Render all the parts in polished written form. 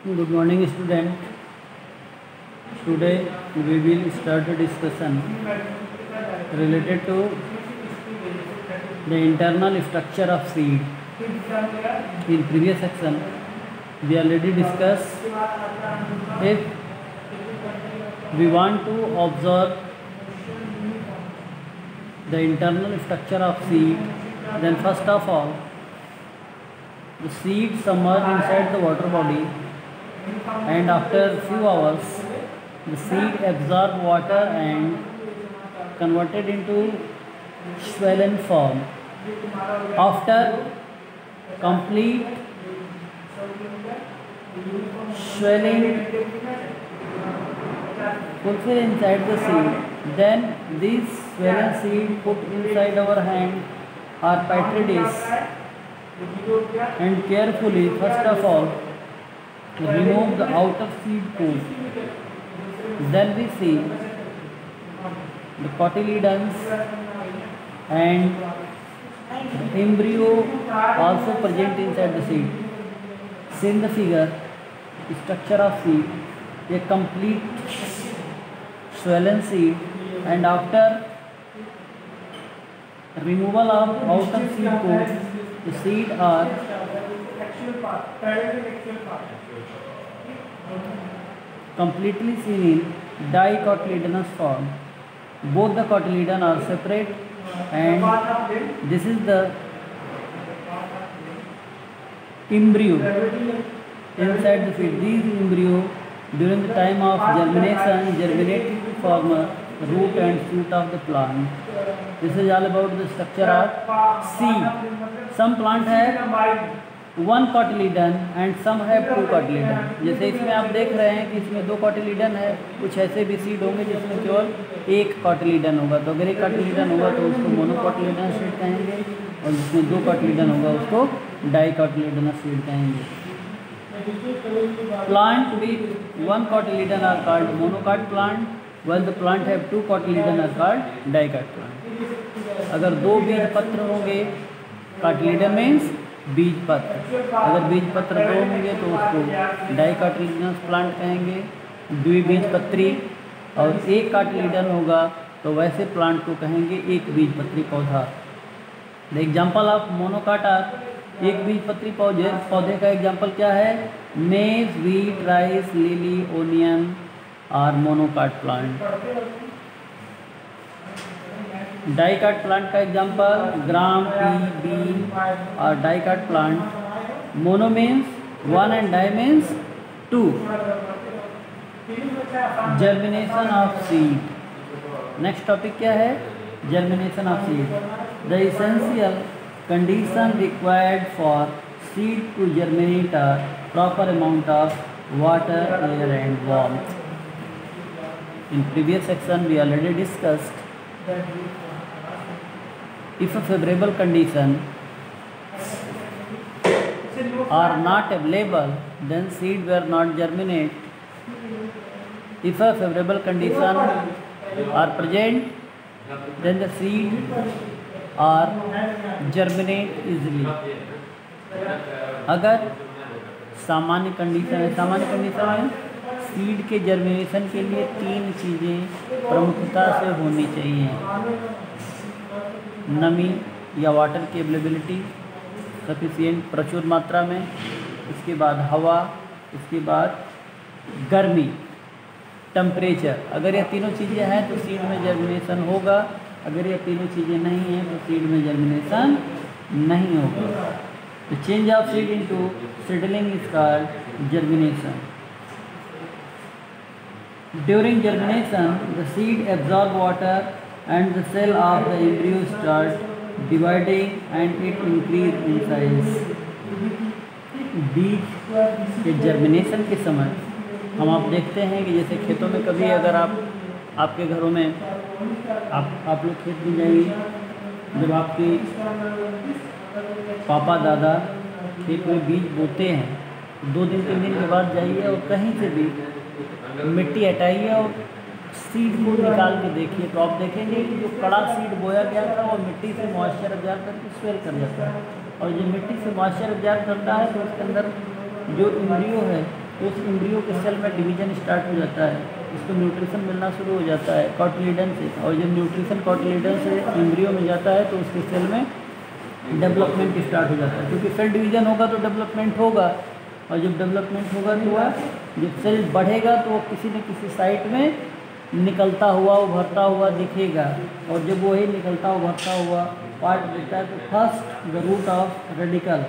Good morning, student. Today we will start a discussion related to the internal structure of seed. In previous section, we already discussed if we want to observe the internal structure of seed, then first of all, the seed submerged inside the water body, and after few hours the seed absorbed water and converted into swollen form. After complete swelling fulfill inside the seed, then this swollen seed put inside our hand or petri dish and carefully, first of all, remove the outer seed coat. Then we see the cotyledons and the embryo also present inside the seed. See in the figure, structure of seed, a complete swollen seed, and after removal of outer seed coat, the seed are completely seen in dicotyledonous form. Both the cotyledon are separate, and this is the embryo inside the seed. These embryo during the time of germination germinate to form a root and shoot of the plant. This is all about the structure of seed. Some plant have one cotyledon and some have two cotyledon. जैसे इसमें आप देख रहे हैं कि इसमें 2 cotyledon है. कुछ ऐसे भी सीड होंगे जिसमें केवल 1 कॉटिलीडन होगा. तो अगर 1 कॉटिलीडन होगा तो उसको मोनोकॉटिलीडन सीड कहेंगे, और जिसमें 2 कॉटिलीडन होगा उसको डाइकॉटिलीडनस सीड कहेंगे. Plant with 1 cotyledon are called monocot plant, while the plant have 2 cotyledon are called dicot plant. अगर 2 बीज पत्र होंगे, कॉटिलीडन मीन्स बीज पत्र. अगर बीज पत्र 2 होंगे तो उसको डाइकॉटिलीडनस प्लांट कहेंगे, द्विबीजपत्री. और 1 कॉटिलीडन होगा तो वैसे प्लांट को कहेंगे एक बीजपत्री पौधा. The example of monocot are, एक बीजपत्री पौधे का एग्जाम्पल क्या है? Maize, wheat, rice, lily, onion और मोनोकॉट प्लांट. डाइकॉट प्लांट का एग्जाम्पल ग्राम, पी, बीन और dicot plant. Mono means 1 and di means 2. Germination of seed. Next topic क्या है? Germination of seed. The essential condition required for seed to germinate are proper amount of water, air and warmth. In previous section we already discussed if a favorable condition are not available, then seed will not germinate. If a favorable condition are present, then the seed are germinate easily. अगर सामान्य condition है, सामान्य condition में seed के germination के लिए 3 चीज़ें प्रमुखता से होनी चाहिए. नमी या वाटर की अवेलेबिलिटी सफिशिएंट, प्रचुर मात्रा में. इसके बाद हवा, इसके बाद गर्मी, टेम्परेचर. अगर ये तीनों चीज़ें हैं तो सीड में जर्मिनेशन होगा. अगर ये तीनों चीज़ें नहीं हैं तो सीड में जर्मिनेशन नहीं होगा. The change of seed into seedling is called germination. During germination the seed absorb water and the cell of the embryo start dividing and it increase in size. बीज के जर्मिनेशन के समय हम आप देखते हैं कि जैसे खेतों में कभी अगर आपके घरों में आप लोग खेत में जाइए, जब आपके पापा दादा खेत में बीज बोते हैं, 2 दिन 3 दिन के बाद जाइए और कहीं से भी मिट्टी हटाइए और सीड को निकाल के देखिए तो आप देखेंगे कि जो कड़ा सीड बोया गया था वो मिट्टी से मॉइस्चर अब्जॉर्ब करके स्वेल कर जाता है, और जो मिट्टी से मॉइस्चर अब्जॉर्ब करता है तो उसके अंदर जो एम्ब्रियो है तो उस एम्ब्रियो के सेल में डिवीजन स्टार्ट हो जाता है, उसको न्यूट्रिशन मिलना शुरू हो जाता है कॉटिलीडन से, और जब न्यूट्रिशन कॉटिलीडन से एम्ब्रियो में जाता है तो उसके सेल में डेवलपमेंट स्टार्ट हो जाता है, क्योंकि सेल डिवीजन होगा तो डेवलपमेंट होगा, और जब डेवलपमेंट होगा तो वह जब सेल बढ़ेगा तो वो किसी न किसी साइट में निकलता हुआ उभरता हुआ दिखेगा, और जब वही निकलता उभरता हुआ पार्ट देता है तो first the root of radicle,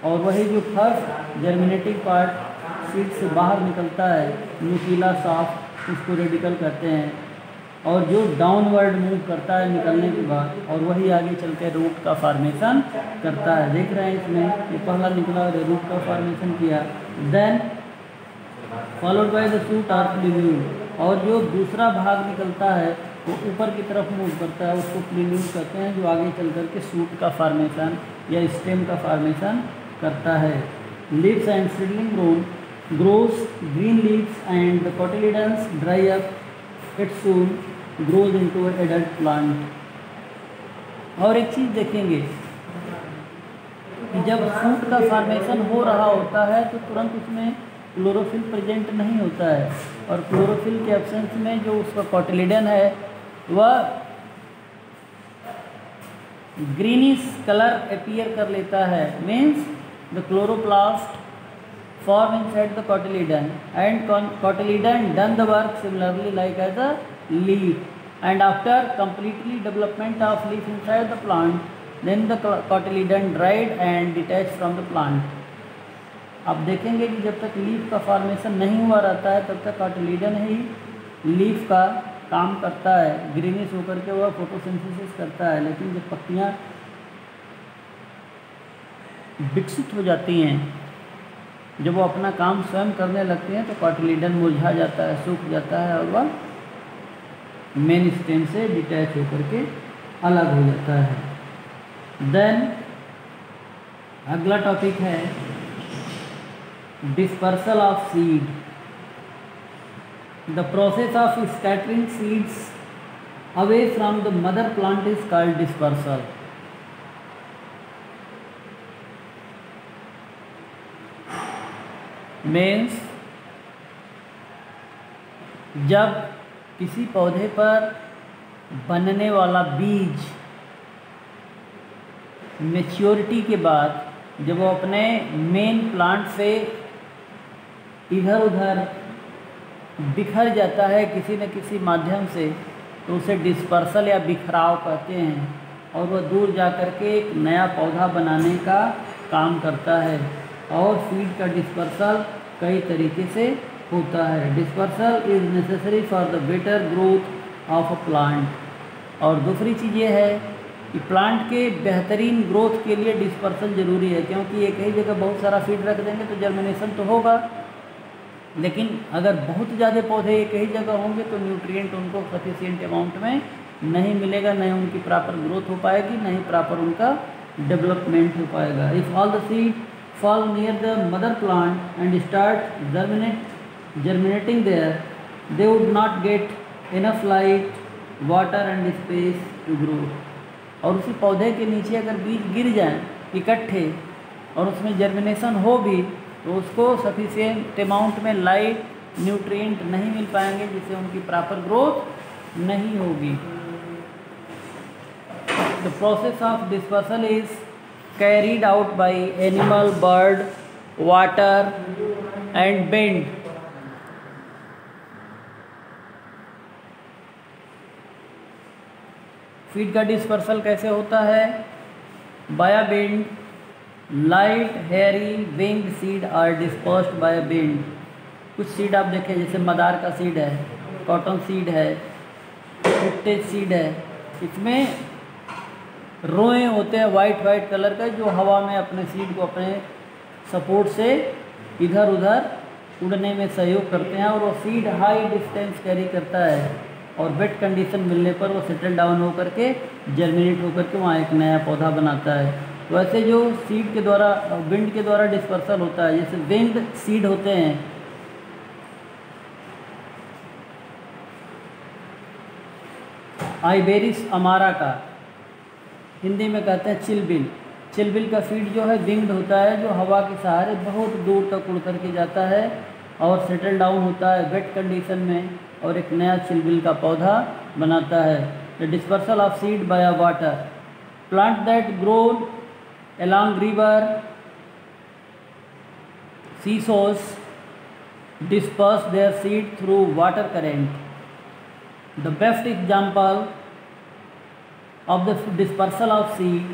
और वही जो फर्स्ट जर्मिनेटिंग पार्ट सीड से बाहर निकलता है न्यूक्लियस साफ, उसको रेडिकल कहते हैं, और जो डाउनवर्ड मूव करता है निकलने के बाद, और वही आगे चल के रूट का फॉर्मेशन करता है। देख रहे हैं इसमें ये पहला निकला और रूट का फॉर्मेशन किया, then followed by the shoot और प्लीन्यूल, और जो दूसरा भाग निकलता है वो ऊपर की तरफ मूव करता है, उसको प्लीन्यूल कहते हैं, जो आगे चल कर के शूट का फॉर्मेशन या स्टेम का फॉर्मेशन करता है। Leaves and seedling grows green leaves and the cotyledons dry up, it soon grows into an adult plant। और एक चीज़ देखेंगे कि जब शूट का फॉर्मेशन हो रहा होता है तो तुरंत उसमें क्लोरोफिल प्रेजेंट नहीं होता है, और क्लोरोफिल के एब्सेंस में जो उसका कॉटिलीडन है वह ग्रीनिश कलर अपीयर कर लेता है, means the chloroplast form inside the cotyledon, and cotyledon done the work similarly like as a leaf, and after completely development of leaf inside the plant, then the cotyledon dried and detached from the plant। अब देखेंगे कि जब तक leaf का formation नहीं हुआ रहता है तब तक कॉटिलीडन ही लीफ का काम करता है, ग्रीनिश होकर के वह फोटोसिंथेसिस करता है, लेकिन जब पत्तियाँ विकसित हो जाती हैं, जब वो अपना काम स्वयं करने लगते हैं तो कॉटिलीडन मुरझा जाता है, सूख जाता है, और वह मेन स्टेम से डिटैच होकर के अलग हो जाता है। देन अगला टॉपिक है dispersal of seed. The process of scattering seeds away from the mother plant is called dispersal. Means जब किसी पौधे पर बनने वाला बीज मैच्योरिटी के बाद जब वो अपने मेन प्लांट से इधर उधर बिखर जाता है किसी न किसी माध्यम से, तो उसे डिस्पर्सल या बिखराव कहते हैं, और वह दूर जा कर के एक नया पौधा बनाने का काम करता है। और सीड का डिस्पर्सल कई तरीके से होता है। Dispersal is necessary for the better growth of a plant. और दूसरी चीज़ ये है कि प्लांट के बेहतरीन ग्रोथ के लिए डिस्पर्सल ज़रूरी है, क्योंकि एक ही जगह बहुत सारा सीड रख देंगे तो जर्मिनेशन तो होगा, लेकिन अगर बहुत ज़्यादा पौधे एक ही जगह होंगे तो न्यूट्रिएंट उनको सफिशिएंट अमाउंट में नहीं मिलेगा, नहीं उनकी प्रॉपर ग्रोथ हो पाएगी, नहीं प्रॉपर उनका डेवलपमेंट हो पाएगा। If all the seed fall near the mother plant and start germinating there, they would not get enough light, water and space to grow। और उसी पौधे के नीचे अगर बीज गिर जाएं इकट्ठे और उसमें जर्मिनेशन हो भी तो उसको सफिशिएंट अमाउंट में लाइट न्यूट्रिएंट नहीं मिल पाएंगे, जिससे उनकी प्रॉपर ग्रोथ नहीं होगी। The process of dispersal is carried out by animal, bird, water and wind। Seed का डिस्पर्सल कैसे होता है? By wind, light hairy winged seed are dispersed by wind. कुछ सीड आप देखें जैसे मदार का सीड है, कॉटन सीड है, फुटेज सीड है, इसमें रोए होते हैं वाइट कलर का, जो हवा में अपने सीड को अपने सपोर्ट से इधर उधर उड़ने में सहयोग करते हैं, और वो सीड हाई डिस्टेंस कैरी करता है, और वेट कंडीशन मिलने पर वो सेटल डाउन होकर के जर्मिनेट होकर के वहाँ एक नया पौधा बनाता है। तो ऐसे जो सीड के द्वारा विंड के द्वारा डिस्पर्सल होता है, जैसे विंड सीड होते हैं, आइबेरिस अमारा का हिंदी में कहते हैं चिलबिल। चिलबिल का सीड जो है विंग्ड होता है, जो हवा के सहारे बहुत दूर तक उड़ करके जाता है और सेटल डाउन होता है वेट कंडीशन में और एक नया चिलबिल का पौधा बनाता है। The dispersal of seed by water, plant that grow along river, seesaws disperse their seed through water current. The best example of the dispersal of seed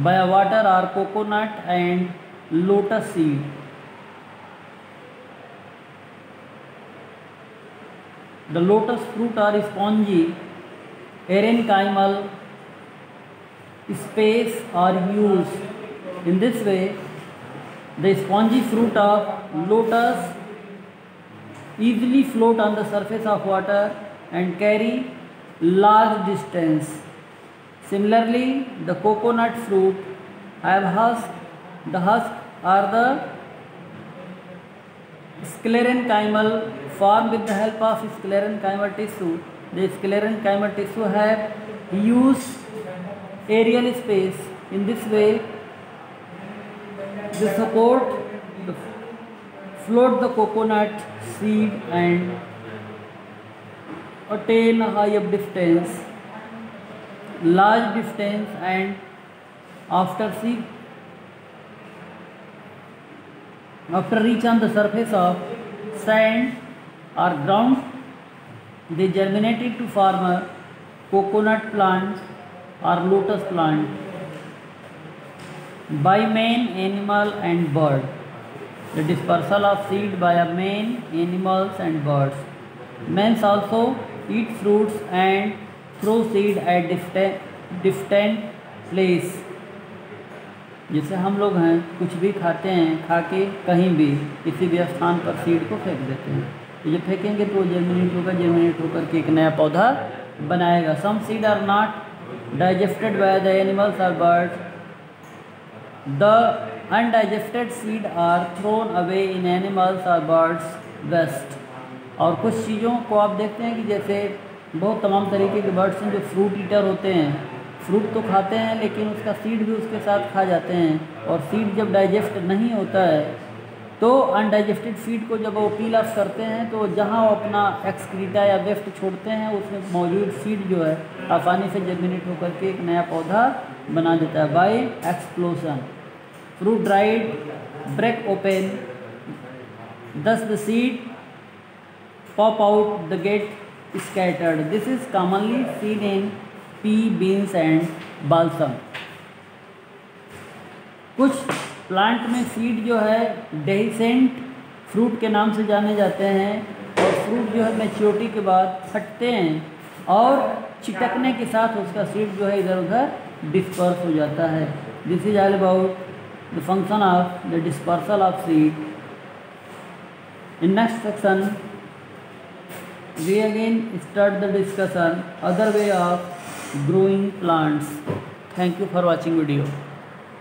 by water are coconut and lotus seed. The lotus fruit are spongy, parenchymal space are used. In this way, the spongy fruit of lotus easily float on the surface of water and carry large distance. Similarly, the coconut fruit have husk. The husk are the sclerenchymal, formed with the help of sclerenchymal tissue. The sclerenchymal tissue have used aerial space. In this way, they support the float the coconut seed and attain a high distance, large distance, and after reach on the surface of sand or ground, they germinated to form a coconut plant or lotus plant by man, animal and bird. The dispersal of seed by man, animals and birds. Men also eat fruits and throw seed at distant place. जैसे हम लोग हैं, कुछ भी खाते हैं, खा के कहीं भी किसी भी स्थान पर सीड को फेंक देते हैं। तो जब फेंकेंगे तो जर्मिनेट होकर के एक नया पौधा बनाएगा। Some seed are not digested by the animals or birds. The undigested seed are thrown away in animals or birds waste. और कुछ चीज़ों को आप देखते हैं कि जैसे बहुत तमाम तरीके के बर्ड्स हैं जो फ्रूट ईटर होते हैं, फ्रूट तो खाते हैं लेकिन उसका सीड भी उसके साथ खा जाते हैं। और सीड जब डाइजेस्ट नहीं होता है तो अनडाइजेस्टेड सीड को जब वो पील ऑफ करते हैं तो जहाँ वो अपना एक्सक्रीटा या वेस्ट छोड़ते हैं उसमें मौजूद सीड जो है आसानी से जर्मिनेट होकर के एक नया पौधा बना देता है। By explosion, fruit dried break open, thus the seed pop out, the get scattered. This is commonly seen in pea, beans and balsam. कुछ प्लांट में सीड जो है डेहिसेंट फ्रूट के नाम से जाने जाते हैं और फ्रूट जो है मैच्योरिटी के बाद फटते हैं और चिटकने के साथ उसका सीड जो है इधर उधर डिस्पर्स हो जाता है. This is all about the function of the dispersal of seed. In next section we again start the discussion other way of growing plants. Thank you for watching video.